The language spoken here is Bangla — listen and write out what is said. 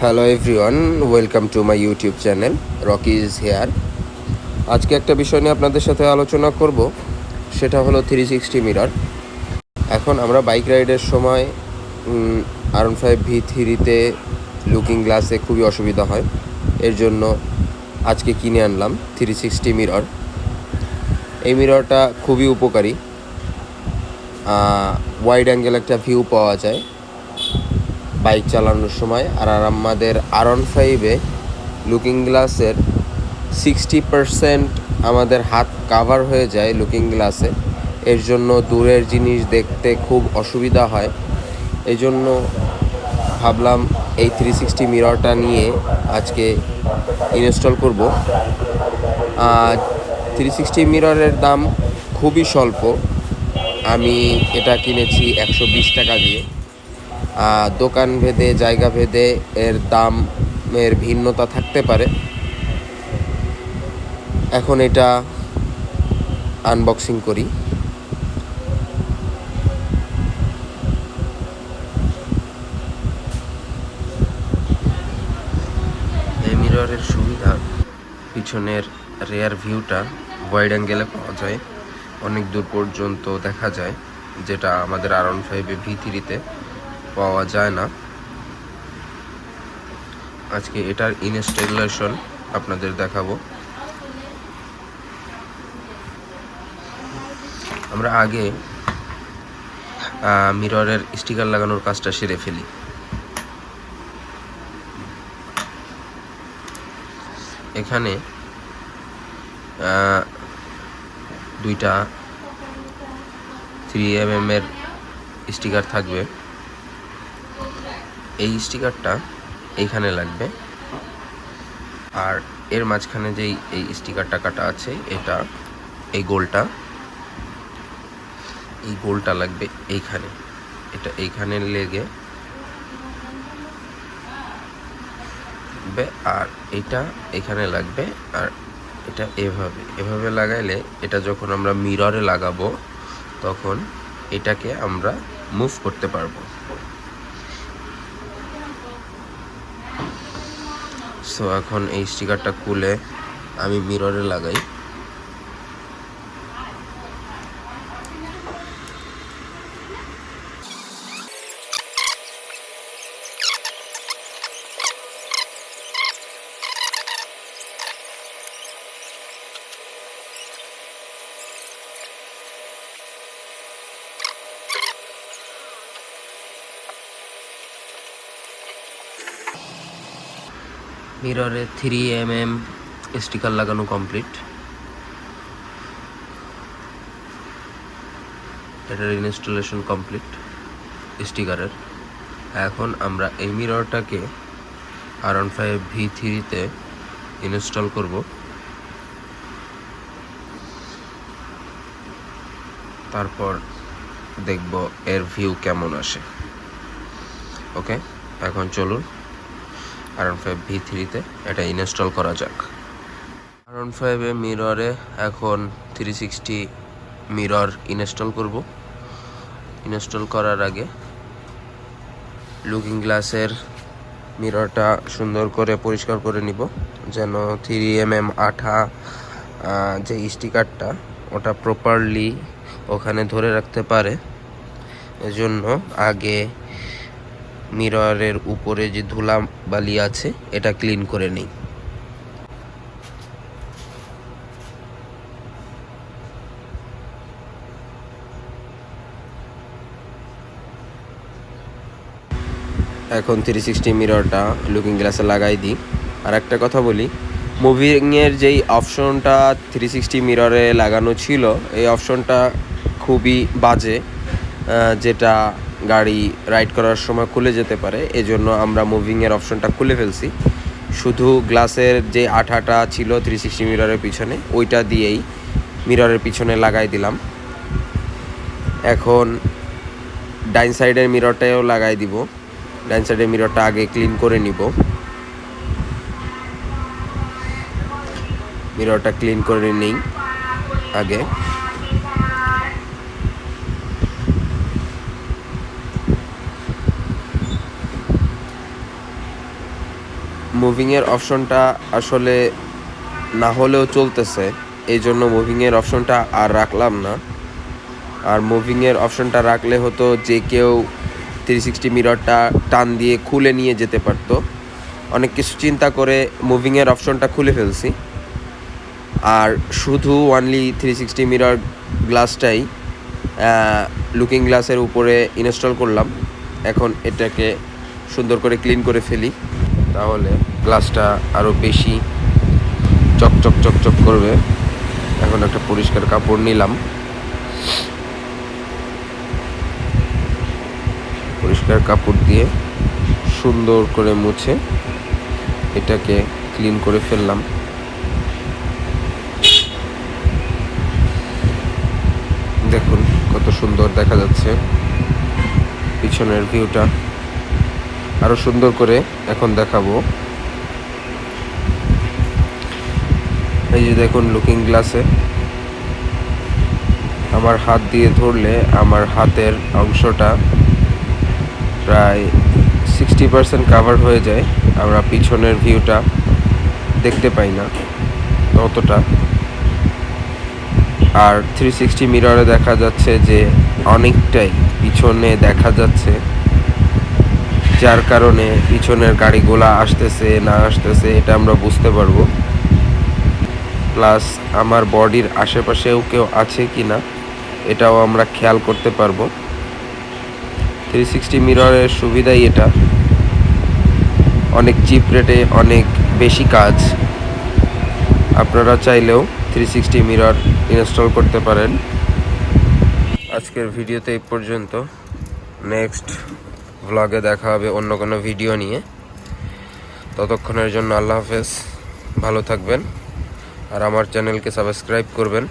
Hello everyone, welcome to my YouTube channel Rocky is here. আজকে একটা বিষয় নিয়ে আপনাদের সাথে আলোচনা করব, সেটা হলো 360 মিরর। এখন আমরা বাইক রাইডের সময় R15V3-তে লুকিং গ্লাসে খুবই অসুবিধা হয়। এর জন্য আজকে কিনে আনলাম 360 মিরর। এই মিররটা খুবই উপকারী, ওয়াইড অ্যাঙ্গেল একটা ভিউ পাওয়া যায় বাইক চালানোর সময়। আর আমাদের R15-এ লুকিং গ্লাসের 60% আমাদের হাত কাভার হয়ে যায় লুকিং গ্লাসে। এর জন্য দূরের জিনিস দেখতে খুব অসুবিধা হয়। এই জন্য ভাবলাম এই 360 মিররটা নিয়ে আজকে ইনস্টল করব। 360 মিররের দাম খুবই স্বল্প। আমি এটা কিনেছি 120 টাকা দিয়ে। দোকান ভেদে, জায়গা ভেদে এর দামের ভিন্নতা থাকতে পারে। এখন এটা আনবক্সিং করি। এই মিররের সুবিধা, পিছনের রেয়ার ভিউটা ওয়াইড অ্যাঙ্গেলে পাওয়া যায়, অনেক দূর পর্যন্ত দেখা যায়, যেটা আমাদের R15V3-তে পাওয়া যায় না। আজকে এটার ইনস্টলেশন আপনাদের দেখাবো। আমরা আগে মিররের স্টিকার লাগানোর কাজটা সেরে ফেলি। এখানে দুইটা 3mm এর স্টিকার থাকবে। এই স্টিকারটা এইখানে লাগবে, আর এর মাঝখানে যেই এই স্টিকারটা কাটা আছে, এটা এই গোলটা লাগবে এইখানে। এটা এইখানে লেগে, আর এটা এখানে লাগবে, আর এটা এভাবে লাগাইলে এটা যখন আমরা মিররে লাগাবো তখন এটাকে আমরা মুভ করতে পারবো। সো এখন এই স্টিকারটা খুলে আমি মিররে লাগাই। মিররে 3mm স্টিকার লাগানো কমপ্লিট। এটার ইনস্টলেশন কমপ্লিট স্টিকারের। এখন আমরা এই মিররটাকে R15V3-তে ইনস্টল করব। তারপর দেখব এর ভিউ কেমন আসে। ওকে, এখন চলুন R15V3-তে এটা ইনস্টল করা যাক। R15 মিররে এখন 360 মিরর ইনস্টল করব। ইনস্টল করার আগে লুকিং গ্লাসের মিররটা সুন্দর করে পরিষ্কার করে নিব, যেন 3mm আঠা যে স্টিকারটা ওটা প্রপারলি ওখানে ধরে রাখতে পারে। এজন্য আগে মিররের উপরে যে ধুলা বালি আছে এটা ক্লিন করে নিই। এখন 360 মিররটা লুকিং গ্লাসে লাগাই দিই। আর একটা কথা বলি, মুভিংয়ের যেই অপশনটা 360 মিররে লাগানো ছিল, এই অপশনটা খুবই বাজে, যেটা গাড়ি রাইড করার সময় খুলে যেতে পারে। এজন্য আমরা মুভিংয়ের অপশনটা খুলে ফেলছি। শুধু গ্লাসের যে আঠাটা ছিল 360 মিররের পিছনে, ওইটা দিয়েই মিররের পিছনে লাগাই দিলাম। এখন ডাইন সাইডের মিররটাও লাগাই দিব। ডাইন সাইডের মিররটা আগে ক্লিন করে নিব। মিররটা ক্লিন করে নিই আগে। মুভিংয়ের অপশনটা আসলে না হলেও চলতেছে, এই জন্য মুভিংয়ের অপশনটা আর রাখলাম না। আর মুভিংয়ের অপশনটা রাখলে হতো যে কেউ 360 মিররটা টান দিয়ে খুলে নিয়ে যেতে পারতো। অনেক কিছু চিন্তা করে মুভিংয়ের অপশনটা খুলে ফেলছি, আর শুধু অনলি 360 মিরর গ্লাসটাই লুকিং গ্লাসের উপরে ইনস্টল করলাম। এখন এটাকে সুন্দর করে ক্লিন করে ফেলি, তাহলে গ্লাসটা আরও বেশি চকচক চকচক করবে। এখন একটা পরিষ্কার কাপড় নিলাম, পরিষ্কার কাপড় দিয়ে সুন্দর করে মুছে এটাকে ক্লিন করে ফেললাম। দেখুন কত সুন্দর দেখা যাচ্ছে পিছনের ভিউটা। আরো সুন্দর করে এখন দেখাবো। এই যে দেখুন লুকিং গ্লাসে আমার হাত দিয়ে ধরলে আমার হাতের অংশটা প্রায় 60% কাভার হয়ে যায়। আমরা পিছনের ভিউটা দেখতে পাই না অতটা। আর 360 মিররে দেখা যাচ্ছে যে অনেকটাই পিছনে দেখা যাচ্ছে, যার কারণে পিছনের গাড়িগুলা আসতেছে না আসতেছে এটা আমরা বুঝতে পারবো। প্লাস আমার বডির আশেপাশেও কেউ আছে কি না এটাও আমরা খেয়াল করতে পারবো। 360 মিররের সুবিধাই এটা, অনেক চিপ রেটে অনেক বেশি কাজ। আপনারা চাইলেও 360 মিরর ইনস্টল করতে পারেন। আজকের ভিডিওতে এই পর্যন্ত। নেক্সট ভ্লগে দেখা হবে অন্য কোনো ভিডিও নিয়ে। ততক্ষণের জন্য আল্লাহ হাফেজ, ভালো থাকবেন আর আমার চ্যানেলকে সাবস্ক্রাইব করবেন।